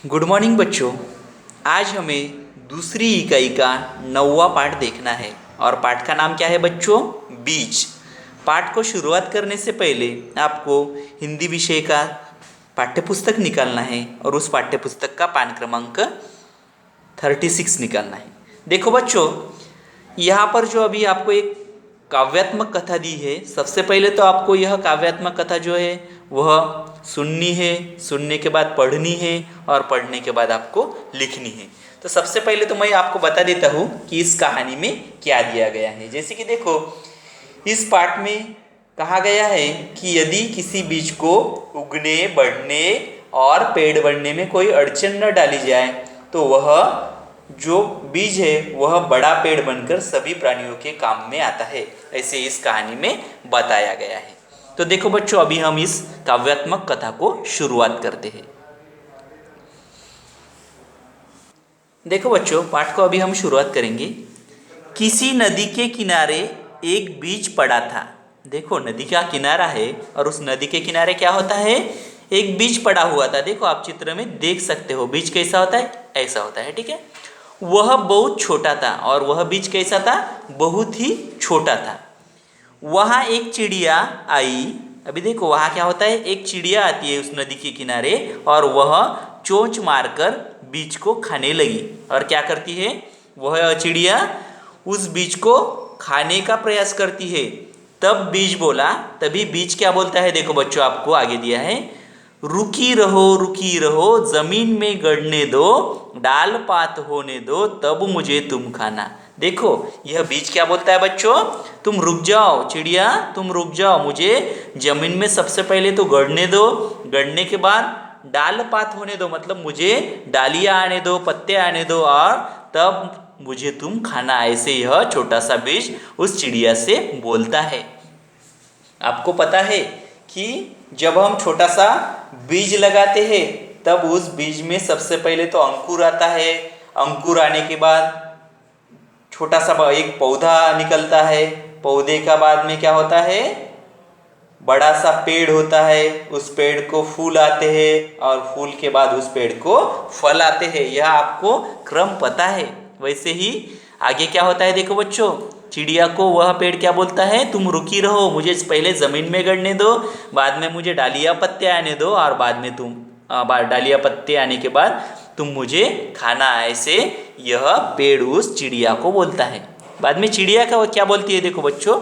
Good morning बच्चों। आज हमें दूसरी इकाई का 9वां पाठ देखना है और पाठ का नाम क्या है बच्चों? बीज। पाठ को शुरुआत करने से पहले आपको हिंदी विषय का पाठ्यपुस्तक निकालना है और उस पाठ्यपुस्तक का पान क्रमांक 36 निकालना है। देखो बच्चों, यहाँ पर जो अभी आपको एक काव्यात्मक कथा दी है, सबसे पहले तो आपको यह काव्यात्मक कथा जो है वह सुननी है, सुनने के बाद पढ़नी है और पढ़ने के बाद आपको लिखनी है। तो सबसे पहले तो मैं आपको बता देता हूँ कि इस कहानी में क्या दिया गया है। जैसे कि देखो, इस पाठ में कहा गया है कि यदि किसी बीज को उगने, बढ़ने और पेड़ बढ़ने में कोई अड़चन न डाली जाए तो वह जो बीज है वह बड़ा पेड़ बनकर सभी प्राणियों के काम में आता है। ऐसे इस कहानी में बताया गया है। तो देखो बच्चों, अभी हम इस काव्यात्मक कथा को शुरुआत करते हैं। देखो बच्चों, पाठ को अभी हम शुरुआत करेंगे। किसी नदी के किनारे एक बीज पड़ा था। देखो, नदी का किनारा है और उस नदी के किनारे क्या होता है? एक बीज पड़ा हुआ था। देखो, आप चित्र में देख सकते हो बीज कैसा होता है, ऐसा होता है, ठीक है। वह बहुत छोटा था और वह बीज कैसा था? बहुत ही छोटा था। वहाँ एक चिड़िया आई। अभी देखो, वहाँ क्या होता है? एक चिड़िया आती है उस नदी के किनारे और वह चोंच मारकर बीज को खाने लगी। और क्या करती है वह चिड़िया? उस बीज को खाने का प्रयास करती है। तब बीज बोला, तभी बीज क्या बोलता है? देखो बच्चों, आपको आगे दिया है, रुकी रहो, जमीन में गड़ने दो, डाल पात होने दो, तब मुझे तुम खाना। देखो, यह बीज क्या बोलता है बच्चों? तुम रुक जाओ चिड़िया, तुम रुक जाओ, मुझे जमीन में सबसे पहले तो गड़ने दो, गड़ने के बाद डाल पात होने दो, मतलब मुझे डालियाँ आने दो, पत्ते आने दो, और तब मुझे तुम खाना। ऐसे यह छोटा सा बीज उस चिड़िया से बोलता है। आपको पता है कि जब हम छोटा सा बीज लगाते हैं तब उस बीज में सबसे पहले तो अंकुर आता है। अंकुर आने के बाद छोटा सा एक पौधा निकलता है। पौधे का बाद में क्या होता है? बड़ा सा पेड़ होता है। उस पेड़ को फूल आते हैं और फूल के बाद उस पेड़ को फल आते हैं। यह आपको क्रम पता है। वैसे ही आगे क्या होता है? देखो बच्चों, चिड़िया को वह पेड़ क्या बोलता है? तुम रुकी रहो, मुझे पहले ज़मीन में गड़ने दो, बाद में मुझे डालियाँ पत्ते आने दो, और बाद में तुम डालियाँ पत्ते आने के बाद तुम मुझे खाना। ऐसे यह पेड़ उस चिड़िया को बोलता है। बाद में चिड़िया का क्या बोलती है? देखो बच्चों,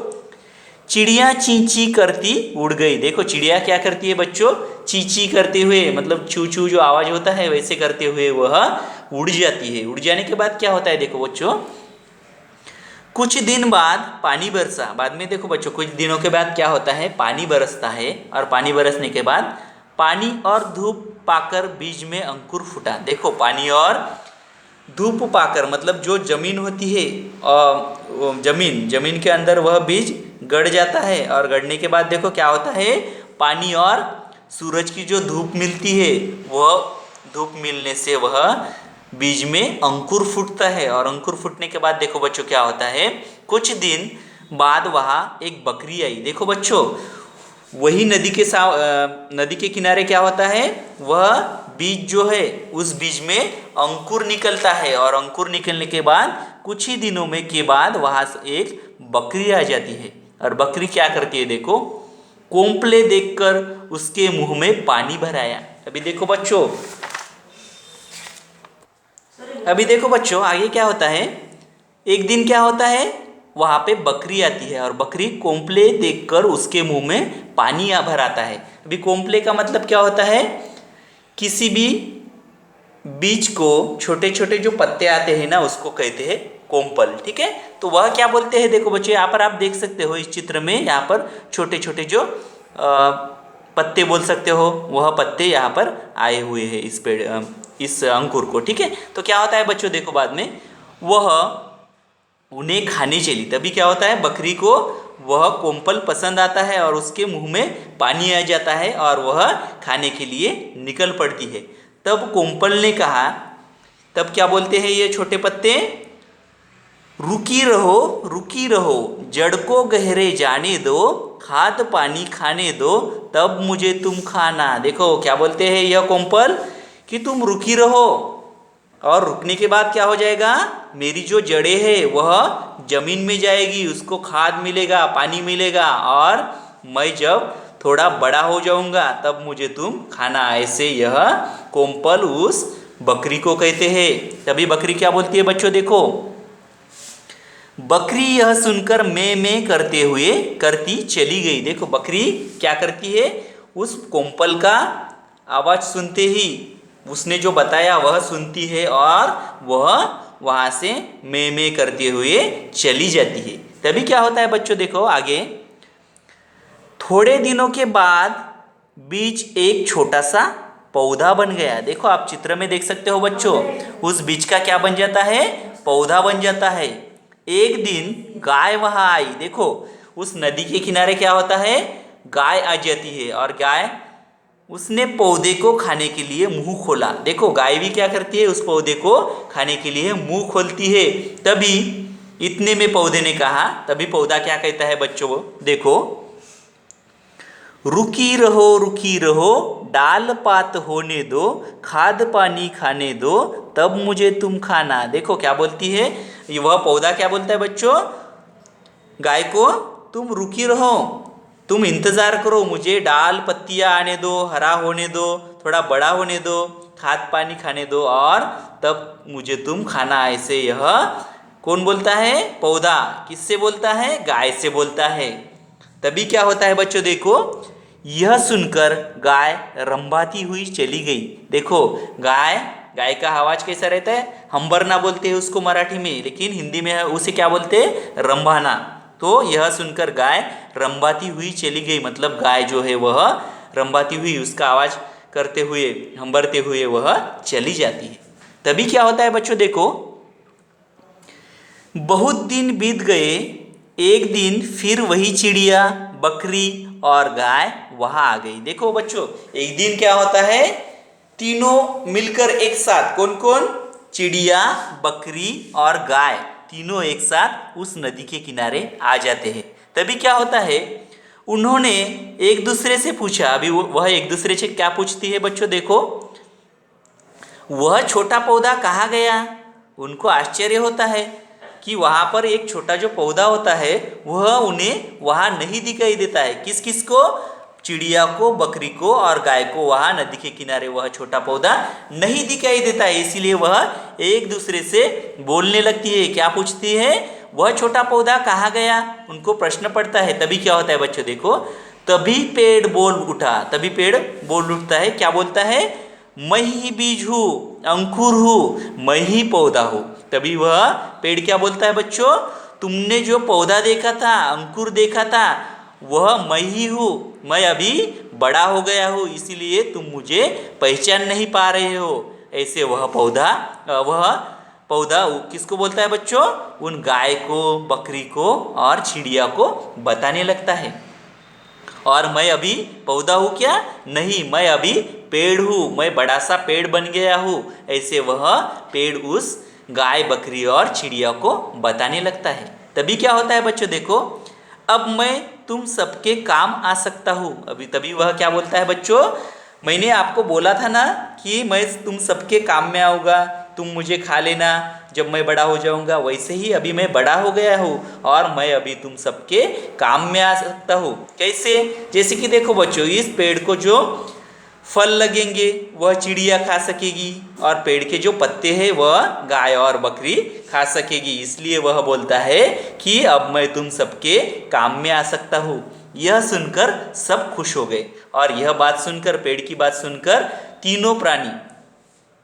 चिड़िया ची ची करती उड़ गई। देखो, चिड़िया क्या करती है बच्चों? ची ची करते हुए, मतलब चू चू जो आवाज़ होता है वैसे करते हुए वह उड़ जाती है। उड़ जाने के बाद क्या होता है? देखो बच्चों, कुछ दिन बाद पानी बरसा। बाद में देखो बच्चों, कुछ दिनों के बाद क्या होता है? पानी बरसता है, और पानी बरसने के बाद पानी और धूप पाकर बीज में अंकुर फूटा। देखो, पानी और धूप पाकर मतलब जो जमीन होती है, जमीन के अंदर वह बीज गड़ जाता है, और गड़ने के बाद देखो क्या होता है? पानी और सूरज की जो धूप मिलती है, वह धूप मिलने से वह बीज में अंकुर फूटता है। और अंकुर फूटने के बाद देखो बच्चों क्या होता है? कुछ दिन बाद वहाँ एक बकरी आई। देखो बच्चों, वही नदी के किनारे क्या होता है? वह बीज जो है, उस बीज में अंकुर निकलता है, और अंकुर निकलने के बाद कुछ ही दिनों में के बाद वहाँ से एक बकरी आ जाती है। और बकरी क्या करती है? देखो, कोंपले देखकर उसके मुंह में पानी भराया। अभी देखो बच्चों, आगे क्या होता है? एक दिन क्या होता है? वहाँ पे बकरी आती है और बकरी कोंपले देखकर उसके मुंह में पानी भराता है। अभी कोंपले का मतलब क्या होता है? किसी भी बीज को छोटे छोटे जो पत्ते आते हैं ना, उसको कहते हैं कोंपल, ठीक है। तो वह क्या बोलते हैं? देखो बच्चों, यहाँ पर आप देख सकते हो इस चित्र में, यहाँ पर छोटे छोटे जो पत्ते बोल सकते हो, वह पत्ते यहाँ पर आए हुए हैं इस पेड़, इस अंकुर को, ठीक है। तो क्या होता है बच्चों? देखो, बाद में वह उन्हें खाने चली। तभी क्या होता है? बकरी को वह कोंपल पसंद आता है और उसके मुंह में पानी आ जाता है और वह खाने के लिए निकल पड़ती है। तब कोंपल ने कहा, तब क्या बोलते हैं ये छोटे पत्ते? रुकी रहो, जड़ को गहरे जाने दो, खाद पानी खाने दो, तब मुझे तुम खाना। देखो क्या बोलते हैं यह कोंपल कि तुम रुकी रहो, और रुकने के बाद क्या हो जाएगा, मेरी जो जड़ें है वह जमीन में जाएगी, उसको खाद मिलेगा, पानी मिलेगा, और मैं जब थोड़ा बड़ा हो जाऊंगा तब मुझे तुम खाना। ऐसे यह कोम्पल उस बकरी को कहते हैं। तभी बकरी क्या बोलती है बच्चों, देखो, बकरी यह सुनकर मैं करते हुए करती चली गई। देखो बकरी क्या करती है, उस कोम्पल का आवाज सुनते ही उसने जो बताया वह सुनती है और वह वहाँ से मैं करते हुए चली जाती है। तभी क्या होता है बच्चों, देखो आगे, थोड़े दिनों के बाद बीज एक छोटा सा पौधा बन गया। देखो आप चित्र में देख सकते हो बच्चों, उस बीज का क्या बन जाता है, पौधा बन जाता है। एक दिन गाय वहां आई। देखो उस नदी के किनारे क्या होता है, गाय आ जाती है, और गाय उसने पौधे को खाने के लिए मुंह खोला। देखो गाय भी क्या करती है, उस पौधे को खाने के लिए मुंह खोलती है। तभी इतने में पौधे ने कहा, तभी पौधा क्या कहता है बच्चों, देखो, रुकी रहो, डाल पात होने दो, खाद पानी खाने दो, तब मुझे तुम खाना। देखो क्या बोलती है, वह पौधा क्या बोलता है बच्चों, गाय को, तुम रुकी रहो, तुम इंतज़ार करो, मुझे डाल पत्तियाँ आने दो, हरा होने दो, थोड़ा बड़ा होने दो, खाद पानी खाने दो, और तब मुझे तुम खाना। ऐसे यह कौन बोलता है, पौधा किससे बोलता है, गाय से बोलता है। तभी क्या होता है बच्चों, देखो, यह सुनकर गाय रंभाती हुई चली गई। देखो गाय का आवाज कैसा रहता है, हंबरना बोलते हैं उसको मराठी में, लेकिन हिंदी में उसे क्या बोलते हैं, रंभाना। तो यह सुनकर गाय रंभाती हुई चली गई, मतलब गाय जो है वह रंभाती हुई, उसका आवाज करते हुए, हंबरते हुए वह चली जाती है। तभी क्या होता है बच्चों, देखो, बहुत दिन बीत गए, एक दिन फिर वही चिड़िया, बकरी और गाय वहां आ गई। देखो बच्चों, एक दिन क्या होता है, तीनों मिलकर एक साथ, कौन कौन, चिड़िया, बकरी और गाय, तीनों एक साथ उस नदी के किनारे आ जाते हैं। तभी क्या होता है, उन्होंने एक दूसरे से पूछा। अभी वह एक दूसरे से क्या पूछती है बच्चों, देखो, वह छोटा पौधा कहाँ गया। उनको आश्चर्य होता है कि वहाँ पर एक छोटा जो पौधा होता है वह उन्हें वहाँ नहीं दिखाई देता है। किस किस को, चिड़िया को, बकरी को और गाय को वहाँ नदी के किनारे वह छोटा पौधा नहीं दिखाई देता है। इसीलिए वह एक दूसरे से बोलने लगती है। क्या पूछती है, वह छोटा पौधा कहाँ गया, उनको प्रश्न पड़ता है। तभी क्या होता है बच्चों, देखो, तभी पेड़ बोल उठा। तभी पेड़ बोल उठता है, क्या बोलता है, मैं ही बीज हूँ, अंकुर हूँ, मैं ही पौधा हूँ। तभी वह पेड़ क्या बोलता है बच्चों, तुमने जो पौधा देखा था, अंकुर देखा था, वह मैं ही हूँ, मैं अभी बड़ा हो गया हूँ, इसीलिए तुम मुझे पहचान नहीं पा रहे हो। ऐसे वह पौधा किसको बोलता है बच्चों, उन गाय को, बकरी को और चिड़िया को बताने लगता है। और मैं अभी पौधा हूँ क्या, नहीं, मैं अभी पेड़ हूँ, मैं बड़ा सा पेड़ बन गया हूँ। ऐसे वह पेड़ उस गाय, बकरी और चिड़िया को बताने लगता है। तभी क्या होता है बच्चों, देखो, अब मैं तुम सबके काम आ सकता हूँ। तभी वह क्या बोलता है बच्चों, मैंने आपको बोला था ना कि मैं तुम सबके काम में आऊँगा, तुम मुझे खा लेना जब मैं बड़ा हो जाऊंगा। वैसे ही अभी मैं बड़ा हो गया हूँ और मैं अभी तुम सबके काम में आ सकता हूँ। कैसे, जैसे कि देखो बच्चों, इस पेड़ को जो फल लगेंगे वह चिड़िया खा सकेगी, और पेड़ के जो पत्ते हैं वह गाय और बकरी खा सकेगी। इसलिए वह बोलता है कि अब मैं तुम सबके काम में आ सकता हूँ। यह सुनकर सब खुश हो गए, और यह बात सुनकर, पेड़ की बात सुनकर, तीनों प्राणी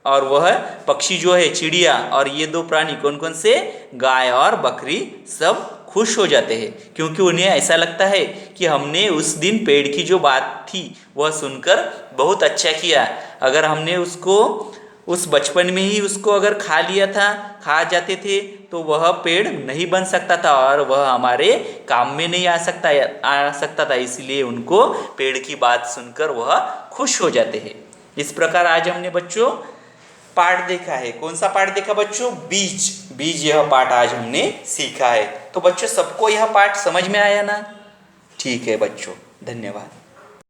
और वह पक्षी जो है चिड़िया और ये दो प्राणी कौन कौन से, गाय और बकरी, सब खुश हो जाते हैं। क्योंकि उन्हें ऐसा लगता है कि हमने उस दिन पेड़ की जो बात थी वह सुनकर बहुत अच्छा किया। अगर हमने उसको उस बचपन में ही उसको अगर खा जाते थे तो वह पेड़ नहीं बन सकता था और वह हमारे काम में नहीं आ सकता था। इसलिए उनको पेड़ की बात सुनकर वह खुश हो जाते हैं। इस प्रकार आज हमने बच्चों पाठ देखा है। कौन सा पाठ देखा बच्चों, बीज यह पाठ आज हमने सीखा है। तो बच्चों सबको यह पाठ समझ में आया ना? ठीक है बच्चों, धन्यवाद।